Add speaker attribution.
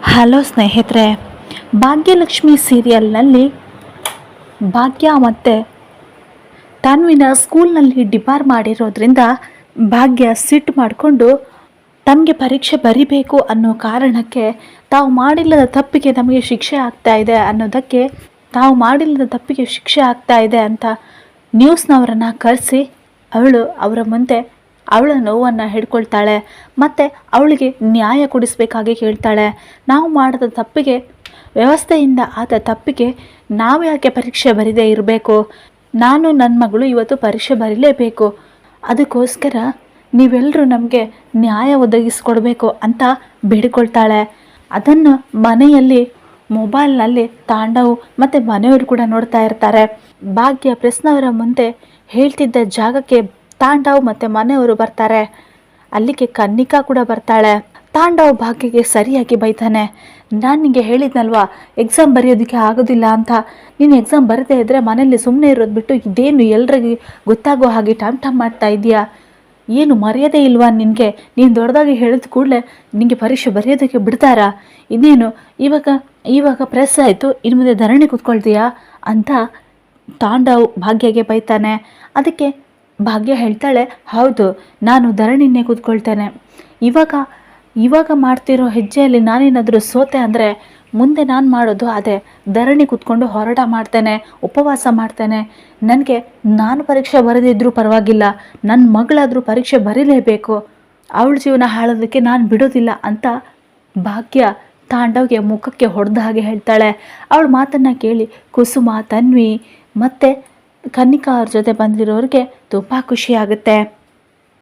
Speaker 1: Hello ಸ್ನೇಹಿತರೆ, ಭಾಗ್ಯಲಕ್ಷ್ಮಿ ಸೀರಿಯಲ್ನಲ್ಲಿ ಭಾಗ್ಯ ಮತ್ತು ತನ್ವಿನ ಸ್ಕೂಲ್ನಲ್ಲಿ ಡಿಬಾರ್ ಮಾಡಿರೋದ್ರಿಂದ ಭಾಗ್ಯ ಸಿಟ್ಟು ಮಾಡಿಕೊಂಡು ತಮಗೆ ಪರೀಕ್ಷೆ ಬರಿಬೇಕು ಅನ್ನೋ ಕಾರಣಕ್ಕೆ ತಾವು ಮಾಡಿಲ್ಲದ ತಪ್ಪಿಗೆ ನಮಗೆ ಶಿಕ್ಷೆ ಆಗ್ತಾ ಇದೆ ಅನ್ನೋದಕ್ಕೆ ತಾವು ಮಾಡಿಲ್ಲದ ತಪ್ಪಿಗೆ ಶಿಕ್ಷೆ ಆಗ್ತಾ ಇದೆ ಅಂತ ನ್ಯೂಸ್ನವರನ್ನು ಕರೆಸಿ ಅವಳು ಅವರ ಮುಂದೆ ಅವಳ ನೋವನ್ನು ಹಿಡ್ಕೊಳ್ತಾಳೆ ಮತ್ತು ಅವಳಿಗೆ ನ್ಯಾಯ ಕೊಡಿಸ್ಬೇಕಾಗಿ ಕೇಳ್ತಾಳೆ. ನಾವು ಮಾಡಿದ ತಪ್ಪಿಗೆ, ವ್ಯವಸ್ಥೆಯಿಂದ ಆದ ತಪ್ಪಿಗೆ ನಾವು ಯಾಕೆ ಪರೀಕ್ಷೆ ಬರೀದೇ ಇರಬೇಕು? ನಾನು ನನ್ನ ಮಗಳು ಇವತ್ತು ಪರೀಕ್ಷೆ ಬರೀಲೇಬೇಕು. ಅದಕ್ಕೋಸ್ಕರ ನೀವೆಲ್ಲರೂ ನಮಗೆ ನ್ಯಾಯ ಒದಗಿಸ್ಕೊಡ್ಬೇಕು ಅಂತ ಬೇಡಿಕೊಳ್ತಾಳೆ. ಅದನ್ನು ಮನೆಯಲ್ಲಿ ಮೊಬೈಲ್ನಲ್ಲಿ ತಾಂಡವ್ ಮತ್ತು ಮನೆಯವರು ಕೂಡ ನೋಡ್ತಾ ಇರ್ತಾರೆ. ಭಾಗ್ಯ ಪ್ರೆಸ್ನವರ ಮುಂದೆ ಹೇಳ್ತಿದ್ದ ಜಾಗಕ್ಕೆ ತಾಂಡವ್ ಮತ್ತು ಮನೆಯವರು ಬರ್ತಾರೆ. ಅಲ್ಲಿಗೆ ಕನ್ನಿಕಾ ಕೂಡ ಬರ್ತಾಳೆ. ತಾಂಡವ್ ಭಾಗ್ಯಗೆ ಸರಿಯಾಗಿ ಬೈತಾನೆ. ನಾನು ನಿಮಗೆ ಹೇಳಿದ್ನಲ್ವಾ ಎಕ್ಸಾಮ್ ಬರೆಯೋದಕ್ಕೆ ಆಗೋದಿಲ್ಲ ಅಂತ. ನೀನು ಎಕ್ಸಾಮ್ ಬರದೇ ಇದ್ದರೆ ಮನೇಲಿ ಸುಮ್ಮನೆ ಇರೋದು ಬಿಟ್ಟು ಇದೇನು ಎಲ್ರಿಗೂ ಗೊತ್ತಾಗೋ ಹಾಗೆ ಟಮ್ ಮಾಡ್ತಾ ಇದೆಯಾ? ಏನು ಮರ್ಯಾದೆ ಇಲ್ವಾ ನಿನಗೆ? ನೀನು ದೊಡ್ಡದಾಗಿ ಹೇಳಿದ ಕೂಡಲೇ ನಿನಗೆ ಪರೀಕ್ಷೆ ಬರೆಯೋದಕ್ಕೆ ಬಿಡ್ತಾರಾ? ಇನ್ನೇನು ಇವಾಗ ಪ್ರೆಸ್ ಆಯಿತು, ಇನ್ನು ಮುಂದೆ ಧರಣಿ ಕೂತ್ಕೊಳ್ತೀಯಾ ಅಂತ ತಾಂಡವ್ ಭಾಗ್ಯಗೆ ಬೈತಾನೆ. ಅದಕ್ಕೆ ಭಾಗ್ಯ ಹೇಳ್ತಾಳೆ, ಹೌದು, ನಾನು ಧರಣಿನೇ ಕೂತ್ಕೊಳ್ತೇನೆ. ಇವಾಗ ಮಾಡ್ತಿರೋ ಹೆಜ್ಜೆಯಲ್ಲಿ ನಾನೇನಾದರೂ ಸೋತೆ ಅಂದರೆ ಮುಂದೆ ನಾನು ಮಾಡೋದು ಅದೇ, ಧರಣಿ ಕೂತ್ಕೊಂಡು ಹೋರಾಟ ಮಾಡ್ತೇನೆ, ಉಪವಾಸ ಮಾಡ್ತೇನೆ. ನಾನು ಪರೀಕ್ಷೆ ಬರೆದಿದ್ರೂ ಪರವಾಗಿಲ್ಲ, ನನ್ನ ಮಗಳಾದರೂ ಪರೀಕ್ಷೆ ಬರೀಲೇಬೇಕು. ಅವಳ ಜೀವನ ಹಾಳೋದಕ್ಕೆ ನಾನು ಬಿಡೋದಿಲ್ಲ ಅಂತ ಭಾಗ್ಯ ತಾಂಡವ್ಗೆ ಮುಖಕ್ಕೆ ಹೊಡೆದ ಹಾಗೆ ಹೇಳ್ತಾಳೆ. ಅವಳ ಮಾತನ್ನು ಕೇಳಿ ಕುಸುಮ, ತನ್ವಿ ಮತ್ತು ಕನ್ನಿಕಾ ಅವ್ರ ಜೊತೆ ಬಂದಿರೋರಿಗೆ ತುಂಬ ಖುಷಿಯಾಗುತ್ತೆ.